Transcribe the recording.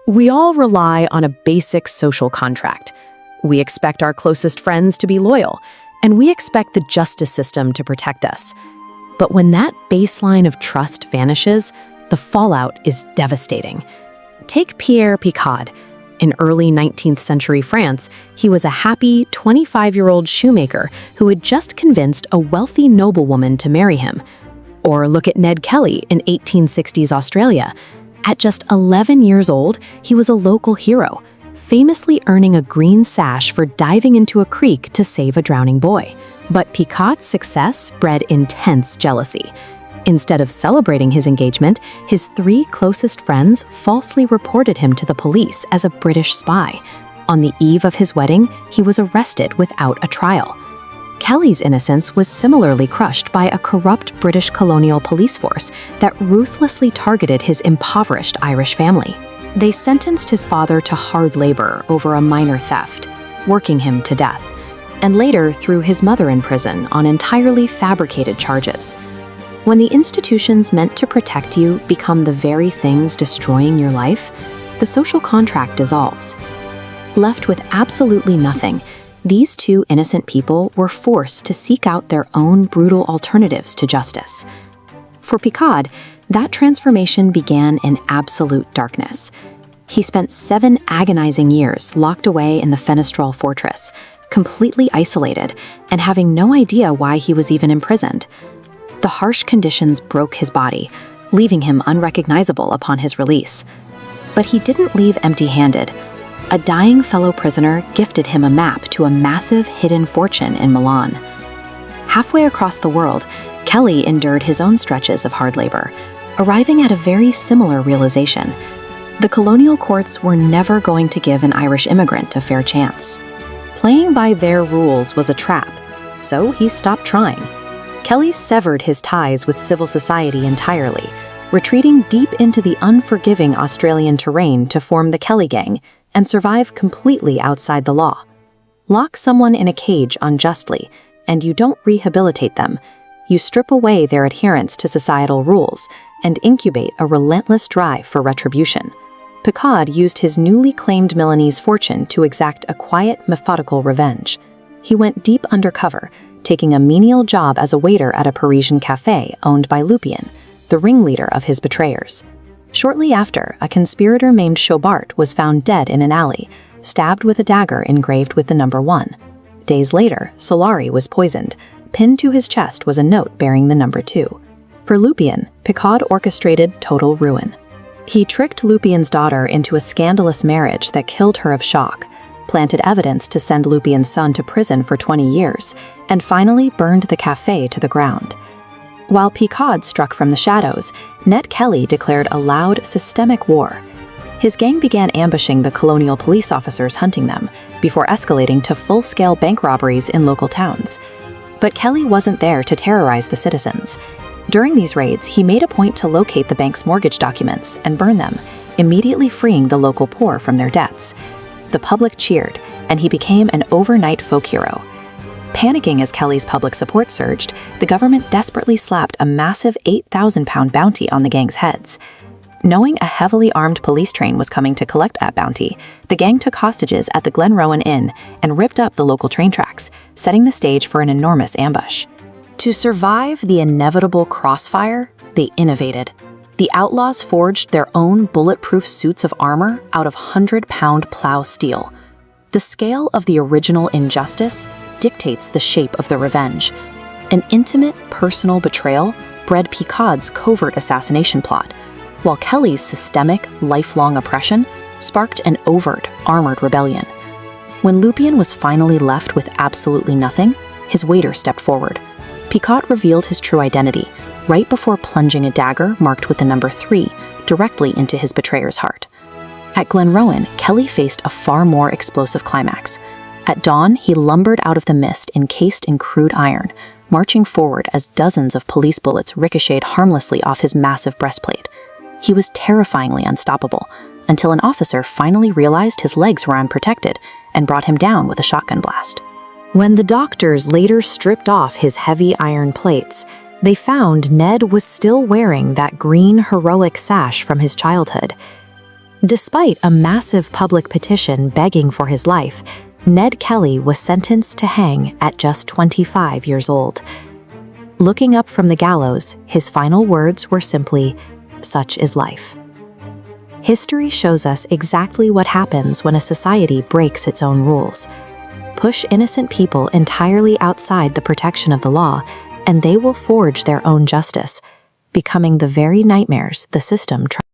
We all rely on a basic social contract. We expect our closest friends to be loyal, and we expect the justice system to protect us. But when that baseline of trust vanishes, the fallout is devastating. Take Pierre Picaud. In early 19th century France, he was a happy 25-year-old shoemaker who had just convinced a wealthy noblewoman to marry him. Or look at Ned Kelly in 1860s Australia. At just 11 years old, he was a local hero, famously earning a green sash for diving into a creek to save a drowning boy. But Picaud's success bred intense jealousy. Instead of celebrating his engagement, his 3 closest friends falsely reported him to the police as a British spy. On the eve of his wedding, he was arrested without a trial. Kelly's innocence was similarly crushed by a corrupt British colonial police force that ruthlessly targeted his impoverished Irish family. They sentenced his father to hard labor over a minor theft, working him to death, and later threw his mother in prison on entirely fabricated charges. When the institutions meant to protect you become the very things destroying your life, the social contract dissolves. Left with absolutely nothing, these 2 innocent people were forced to seek out their own brutal alternatives to justice. For Picaud, that transformation began in absolute darkness. He spent 7 agonizing years locked away in the Fenestrol fortress, completely isolated and having no idea why he was even imprisoned. The harsh conditions broke his body, leaving him unrecognizable upon his release. But he didn't leave empty-handed. A dying fellow prisoner gifted him a map to a massive hidden fortune in Milan. Halfway across the world, Kelly endured his own stretches of hard labor, arriving at a very similar realization. The colonial courts were never going to give an Irish immigrant a fair chance. Playing by their rules was a trap, so he stopped trying. Kelly severed his ties with civil society entirely, retreating deep into the unforgiving Australian terrain to form the Kelly Gang and survive completely outside the law. Lock someone in a cage unjustly, and you don't rehabilitate them. You strip away their adherence to societal rules and incubate a relentless drive for retribution. Picaud used his newly claimed Milanese fortune to exact a quiet, methodical revenge. He went deep undercover, taking a menial job as a waiter at a Parisian cafe owned by Lupien, the ringleader of his betrayers. Shortly after, a conspirator named Chobart was found dead in an alley, stabbed with a dagger engraved with the number 1. Days later, Solari was poisoned. Pinned to his chest was a note bearing the number 2. For Lupien, Picaud orchestrated total ruin. He tricked Lupien's daughter into a scandalous marriage that killed her of shock, planted evidence to send Lupien's son to prison for 20 years, and finally burned the cafe to the ground. While Picaud struck from the shadows, Ned Kelly declared a loud, systemic war. His gang began ambushing the colonial police officers hunting them, before escalating to full-scale bank robberies in local towns. But Kelly wasn't there to terrorize the citizens. During these raids, he made a point to locate the bank's mortgage documents and burn them, immediately freeing the local poor from their debts. The public cheered, and he became an overnight folk hero. Panicking as Kelly's public support surged, the government desperately slapped a massive £8,000 bounty on the gang's heads. Knowing a heavily armed police train was coming to collect that bounty, the gang took hostages at the Glenrowan Inn and ripped up the local train tracks, setting the stage for an enormous ambush. To survive the inevitable crossfire, they innovated. The Outlaws forged their own bulletproof suits of armor out of 100-pound plow steel. The scale of the original injustice dictates the shape of the revenge. An intimate, personal betrayal bred Picaud's covert assassination plot, while Kelly's systemic, lifelong oppression sparked an overt, armored rebellion. When Lupien was finally left with absolutely nothing, his waiter stepped forward. Picaud revealed his true identity, right before plunging a dagger marked with the number 3 directly into his betrayer's heart. At Glenrowan, Kelly faced a far more explosive climax. At dawn, he lumbered out of the mist encased in crude iron, marching forward as dozens of police bullets ricocheted harmlessly off his massive breastplate. He was terrifyingly unstoppable, until an officer finally realized his legs were unprotected and brought him down with a shotgun blast. When the doctors later stripped off his heavy iron plates, they found Ned was still wearing that green heroic sash from his childhood. Despite a massive public petition begging for his life, Ned Kelly was sentenced to hang at just 25 years old. Looking up from the gallows, his final words were simply, "Such is life." History shows us exactly what happens when a society breaks its own rules. Push innocent people entirely outside the protection of the law, and they will forge their own justice, becoming the very nightmares the system tries